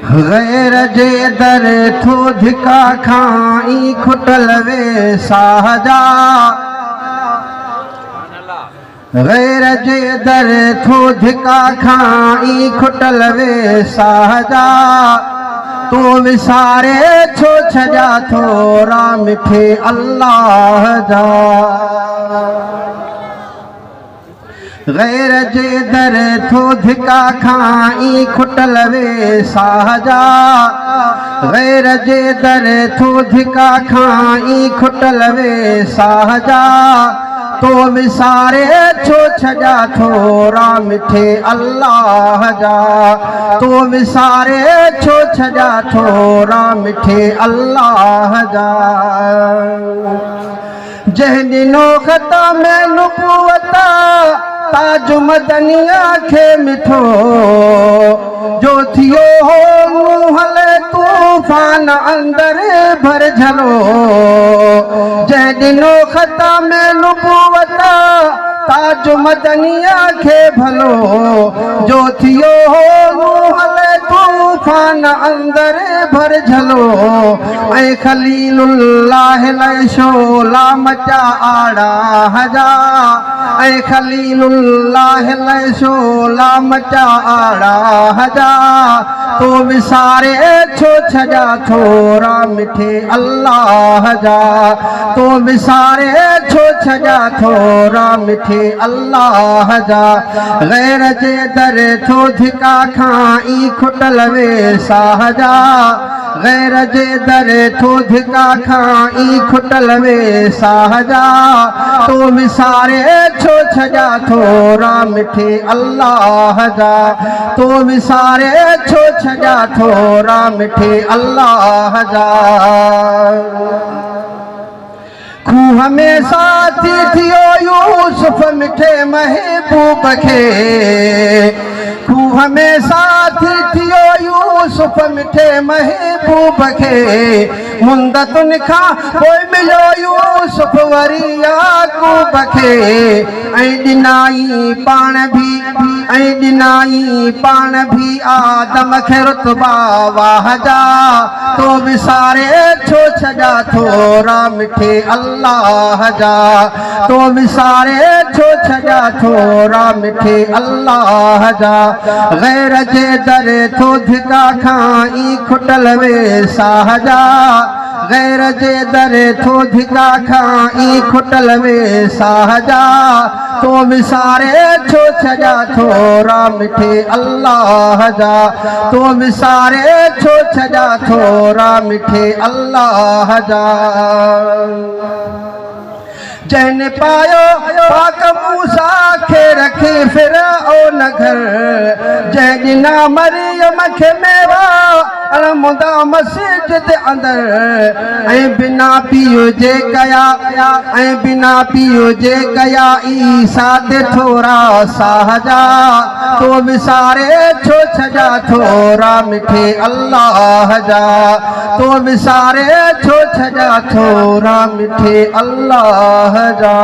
गैर जे दर थो धिका खाई खुटल वे साहजा। गैर जे दर थो धिका खाई खुटल वे साहजा। तू विसारे छो छजा थोरा मिठे अल्लाह जा। गैर जे दर थो धिका खाई खुटल वे साहजा। गैर जे दर थो धिका खाई खुटल वे साहजा। तो विसारे छो छजा थोरा मिठे अल्लाह जा। तो विसारे छो छजा थोरा मिठे अल्लाह जा। जंहिं ॾिनो ख़ता में नुबुवता ताज मदनिया खे मिठो। जो थियो हो नूह हले तूफान अंदर भर झलो। जंहिं ॾिनो ख़ता में नुबुवता ताज मदनिया खे भलो। जो थियो हो नूह हले तूफान अंदर भर झलो। ऐं खलीलुल्लाह लाइ शोला मचा आड़ा हजा। ऐं खलीलुल्लाह लाइ शोला मचा आड़ा हजा। तो विसारे छो छजा थोरा मिठे अल्लाह जा। तो विसारे छो छजा थोरा मिठे अल्लाह जा। गैर जे दर थो धिका खाई खुटल वे साहजा। गैर जे दर थो धिका खाई खुटल वे साहजा। तो विसारे छो छजा थोरा मिठे अल्लाह जा। तो विसारे छो छजा थोरा मिठे अल्लाह जा। खूह में साथी थियो यूसुफ मिठे महबूब खे। खूह में साथी थियो यूसुफ मिठे महबूब खे। मुंदतुन खां पोइ मिलियो यूसुफ वरी याकूब खे। ऐं ॾिनाई पाण भी आदम खे रुतबा वाहजा। तो विसारे छो छजा थोरा मिठे अल्लाह जा। तो विसारे छो छजा थोरा मिठे अल्लाह जा। गैर जे दर थो धिका खाई खुटल वे साहजा। गैर जे दर थो धिका खाई खुटल वे साहजा। तो विसारे छो छजा थोरा मिठे अल्लाह जा। तो विसारे छो छजा थोरा मिठे अल्लाह जा। जैन पायो पाक मूसा खे रखे फिरऔन घर। जंहिं ॾिना मरियम खे मेवा अलमुदा मस्जिद अंदर। ऐं बिना पीउ जे कया ईसा ते थोरा साहजा। तो विसारे छो छजा थोरा मिठे अल्लाह जा। तो विसारे छो छजा थोरा मिठे अल्लाह जा।